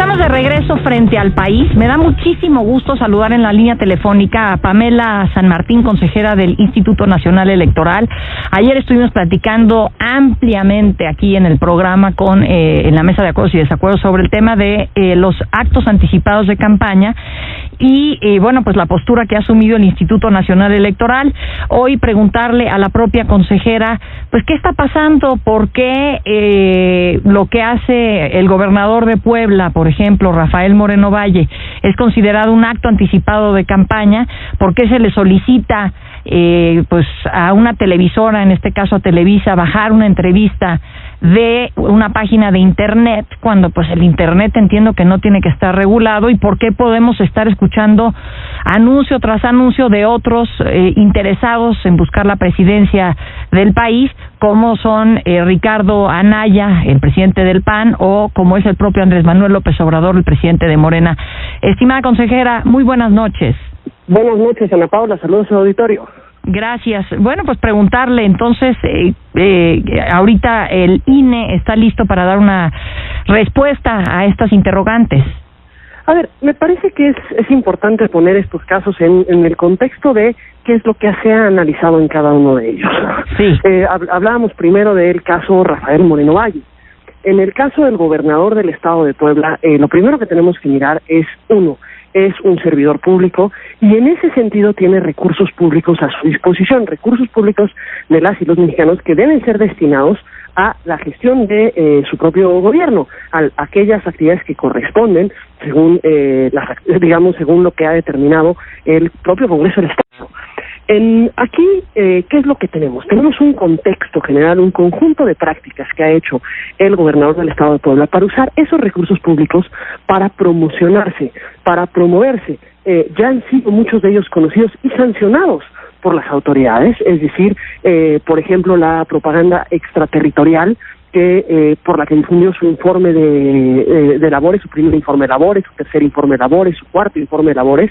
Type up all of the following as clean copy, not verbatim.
Estamos de regreso frente al país. Me da muchísimo gusto saludar en la línea telefónica a Pamela San Martín, consejera del Instituto Nacional Electoral. Ayer estuvimos platicando ampliamente aquí en el programa en la mesa de acuerdos y desacuerdos sobre el tema de los actos anticipados de campaña y bueno, pues la postura que ha asumido el Instituto Nacional Electoral. Hoy preguntarle a la propia consejera, pues qué está pasando, por qué lo que hace el gobernador de Puebla, por ejemplo, Rafael Moreno Valle, es considerado un acto anticipado de campaña, por qué se le solicita pues a una televisora, en este caso a Televisa, bajar una entrevista de una página de internet, cuando pues el internet entiendo que no tiene que estar regulado, y por qué podemos estar escuchando anuncio tras anuncio de otros interesados en buscar la presidencia del país, como son Ricardo Anaya, el presidente del PAN, o como es el propio Andrés Manuel López Obrador, el presidente de Morena. Estimada consejera, muy buenas noches. Buenas noches, Ana Paula, saludos al auditorio. Gracias. Bueno, pues preguntarle entonces, ahorita el INE está listo para dar una respuesta a estas interrogantes. A ver, me parece que es importante poner estos casos en el contexto de qué es lo que se ha analizado en cada uno de ellos. Sí. Hablábamos primero del caso Rafael Moreno Valle. En el caso del gobernador del estado de Puebla, lo primero que tenemos que mirar es, es un servidor público y en ese sentido tiene recursos públicos a su disposición, recursos públicos de las y los mexicanos que deben ser destinados a la gestión de su propio gobierno, a aquellas actividades que corresponden según según lo que ha determinado el propio Congreso del Estado. Aquí, ¿qué es lo que tenemos? Tenemos un contexto general, un conjunto de prácticas que ha hecho el gobernador del estado de Puebla para usar esos recursos públicos para promocionarse, para promoverse. Ya han sido muchos de ellos conocidos y sancionados por las autoridades, es decir, por ejemplo, la propaganda extraterritorial, por la que difundió su informe de labores, su primer informe de labores, su tercer informe de labores, su cuarto informe de labores,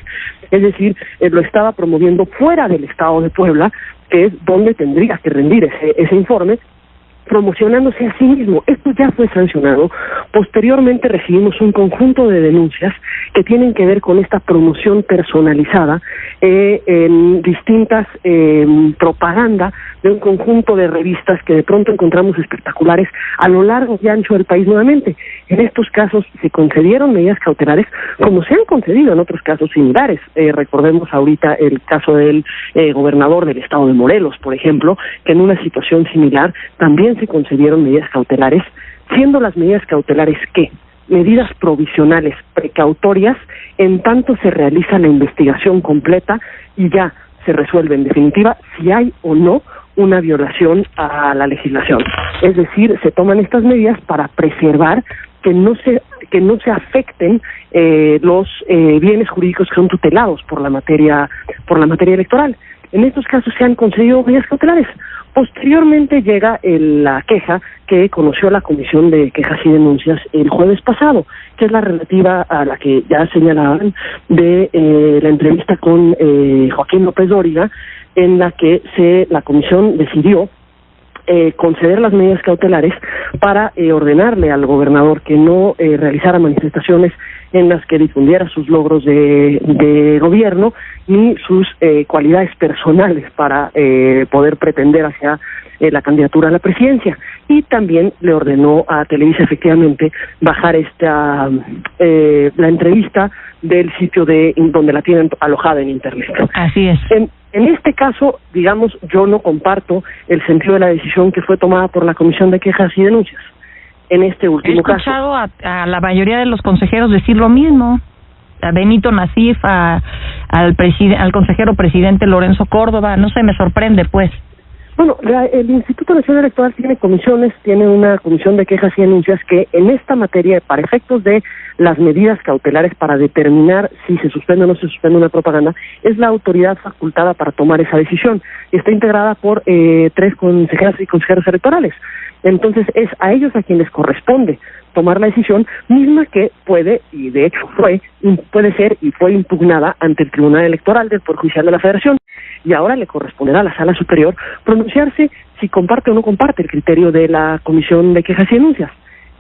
es decir, lo estaba promoviendo fuera del estado de Puebla, que es donde tendría que rendir ese informe, promocionándose a sí mismo. Esto ya fue sancionado. Posteriormente recibimos un conjunto de denuncias que tienen que ver con esta promoción personalizada en distintas propaganda de un conjunto de revistas que de pronto encontramos espectaculares a lo largo y ancho del país nuevamente. En estos casos se concedieron medidas cautelares como se han concedido en otros casos similares. Recordemos ahorita el caso del gobernador del estado de Morelos, por ejemplo, que en una situación similar también se concedieron medidas cautelares, siendo las medidas cautelares ¿qué? Medidas provisionales, precautorias, en tanto se realiza la investigación completa y ya se resuelve en definitiva si hay o no una violación a la legislación. Es decir, se toman estas medidas para preservar que no se afecten los bienes jurídicos que son tutelados por la materia electoral. En estos casos se han concedido medidas cautelares. Posteriormente llega la queja que conoció la Comisión de Quejas y Denuncias el jueves pasado, que es la relativa a la que ya señalaban de la entrevista con Joaquín López Dóriga, en la que la Comisión decidió conceder las medidas cautelares para ordenarle al gobernador que no realizara manifestaciones en las que difundiera sus logros de gobierno ni sus cualidades personales para poder pretender hacia la candidatura a la presidencia. Y también le ordenó a Televisa efectivamente bajar la entrevista del sitio donde la tienen alojada en internet. Así es. En este caso, digamos, yo no comparto el sentido de la decisión que fue tomada por la Comisión de Quejas y Denuncias. En este último caso. He escuchado a la mayoría de los consejeros decir lo mismo. A Benito Nasif, al consejero presidente Lorenzo Córdoba. No sé, me sorprende, pues. Bueno, el Instituto Nacional Electoral tiene comisiones, tiene una comisión de quejas y denuncias que en esta materia, para efectos de las medidas cautelares para determinar si se suspende o no se suspende una propaganda, es la autoridad facultada para tomar esa decisión. Está integrada por 3 consejeras y consejeros electorales. Entonces es a ellos a quienes corresponde tomar la decisión misma que puede, y de hecho puede ser y fue impugnada ante el Tribunal Electoral del Poder Judicial de la Federación, y ahora le corresponderá a la Sala Superior pronunciarse si comparte o no comparte el criterio de la Comisión de Quejas y Denuncias.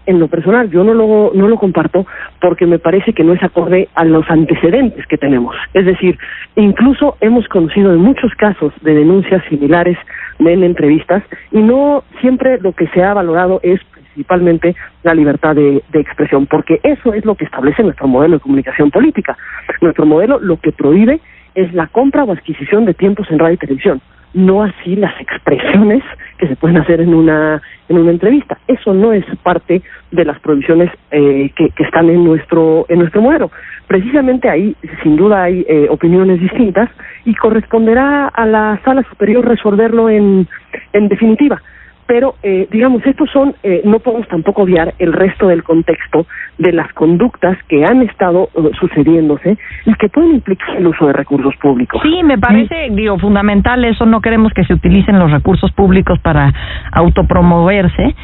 en lo personal, yo no lo comparto porque me parece que no es acorde a los antecedentes que tenemos. Es decir, incluso hemos conocido de muchos casos de denuncias similares en entrevistas y no siempre lo que se ha valorado es principalmente la libertad de expresión, porque eso es lo que establece nuestro modelo de comunicación política. Nuestro modelo lo que prohíbe es la compra o adquisición de tiempos en radio y televisión, no así las expresiones que se pueden hacer en una entrevista. Eso no es parte de las prohibiciones que están en nuestro modelo. Precisamente ahí, sin duda, hay opiniones distintas y corresponderá a la Sala Superior resolverlo en definitiva. Pero, digamos, estos son, no podemos tampoco obviar el resto del contexto de las conductas que han estado sucediéndose y que pueden implicar el uso de recursos públicos. Sí, me parece, fundamental eso. No queremos que se utilicen los recursos públicos para autopromoverse.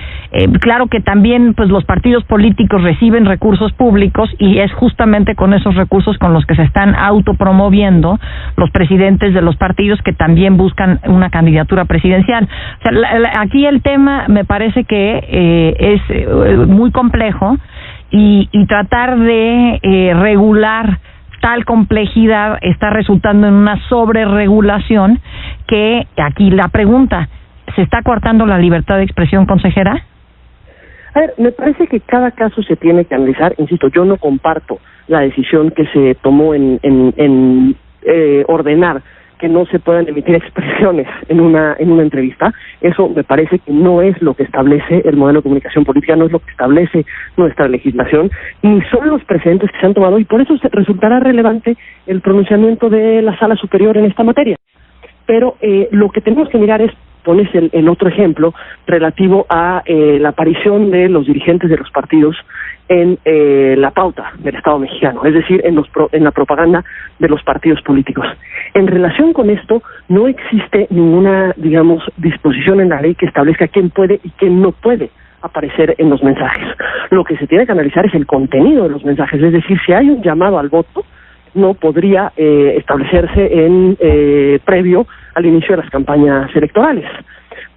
Claro que también, pues, los partidos políticos reciben recursos públicos y es justamente con esos recursos con los que se están autopromoviendo los presidentes de los partidos que también buscan una candidatura presidencial. O sea, aquí el tema me parece que es muy complejo y tratar de regular tal complejidad está resultando en una sobreregulación que aquí la pregunta, ¿se está coartando la libertad de expresión, consejera? A ver, me parece que cada caso se tiene que analizar. Insisto, yo no comparto la decisión que se tomó en ordenar que no se puedan emitir expresiones en una entrevista. Eso me parece que no es lo que establece el modelo de comunicación política, no es lo que establece nuestra legislación, ni son los precedentes que se han tomado, y por eso resultará relevante el pronunciamiento de la Sala Superior en esta materia. Pero lo que tenemos que mirar es, pones el otro ejemplo relativo a la aparición de los dirigentes de los partidos en la pauta del Estado mexicano, es decir, en la propaganda de los partidos políticos. En relación con esto, no existe ninguna, digamos, disposición en la ley que establezca quién puede y quién no puede aparecer en los mensajes. Lo que se tiene que analizar es el contenido de los mensajes, es decir, si hay un llamado al voto, no podría establecerse en previo al inicio de las campañas electorales.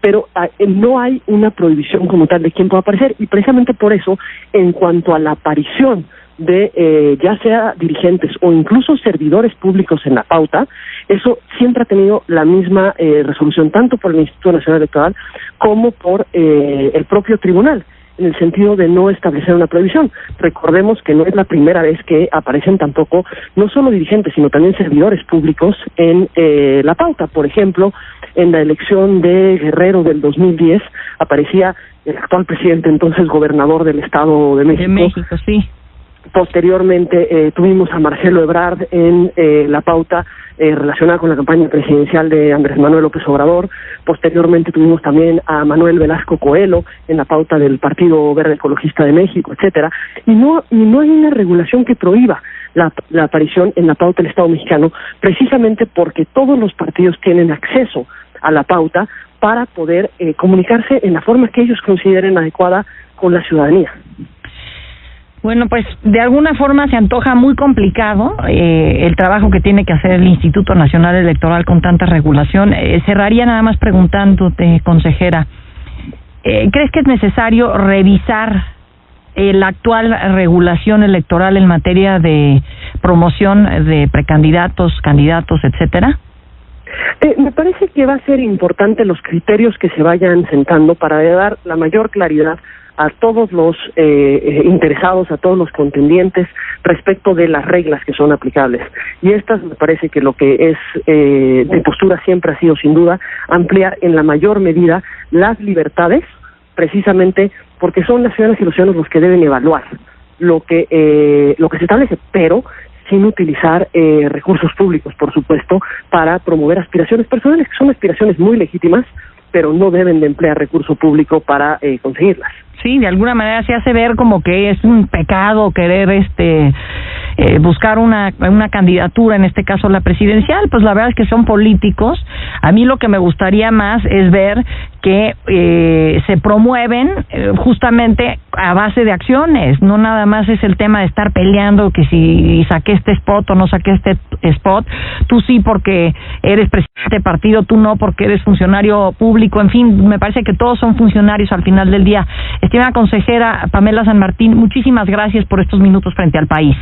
Pero no hay una prohibición como tal de quién puede aparecer, y precisamente por eso, en cuanto a la aparición de ya sea dirigentes o incluso servidores públicos en la pauta, eso siempre ha tenido la misma resolución, tanto por el Instituto Nacional Electoral como por el propio tribunal, en el sentido de no establecer una prohibición. Recordemos que no es la primera vez que aparecen tampoco no solo dirigentes, sino también servidores públicos en la pauta. Por ejemplo, en la elección de Guerrero del 2010 aparecía el actual presidente, entonces gobernador del Estado de México. De México, sí. Posteriormente tuvimos a Marcelo Ebrard en la pauta relacionada con la campaña presidencial de Andrés Manuel López Obrador. Posteriormente tuvimos también a Manuel Velasco Coelho en la pauta del Partido Verde Ecologista de México, etcétera. Y no hay una regulación que prohíba la aparición en la pauta del Estado mexicano, precisamente porque todos los partidos tienen acceso a la pauta para poder comunicarse en la forma que ellos consideren adecuada con la ciudadanía. Bueno, pues de alguna forma se antoja muy complicado el trabajo que tiene que hacer el Instituto Nacional Electoral con tanta regulación. Cerraría nada más preguntándote, consejera, ¿crees que es necesario revisar la actual regulación electoral en materia de promoción de precandidatos, candidatos, etcétera? Me parece que va a ser importante los criterios que se vayan sentando para dar la mayor claridad a todos los interesados, a todos los contendientes respecto de las reglas que son aplicables. Y estas me parece que lo que es de postura siempre ha sido, sin duda, ampliar en la mayor medida las libertades, precisamente porque son las ciudadanas y los ciudadanos los que deben evaluar lo que se establece, pero sin utilizar recursos públicos, por supuesto, para promover aspiraciones personales, que son aspiraciones muy legítimas, pero no deben de emplear recurso público para conseguirlas. Sí, de alguna manera se hace ver como que es un pecado querer buscar una candidatura, en este caso la presidencial, pues la verdad es que son políticos. A mí lo que me gustaría más es ver que se promueven justamente a base de acciones, no nada más es el tema de estar peleando que si saqué este spot o no saqué este spot, tú sí porque eres presidente de partido, tú no porque eres funcionario público, en fin, me parece que todos son funcionarios al final del día. Estimada consejera Pamela San Martín, muchísimas gracias por estos minutos frente al país.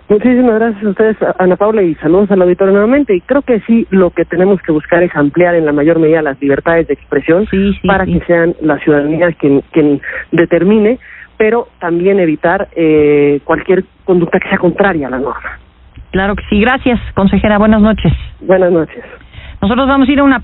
Muchísimas gracias a ustedes, Ana Paula, y saludos al auditorio nuevamente. Y creo que sí, lo que tenemos que buscar es ampliar en la mayor medida las libertades de expresión para que sean la ciudadanía quien determine, pero también evitar cualquier conducta que sea contraria a la norma. Claro que sí. Gracias, consejera. Buenas noches. Buenas noches. Nosotros vamos a ir a una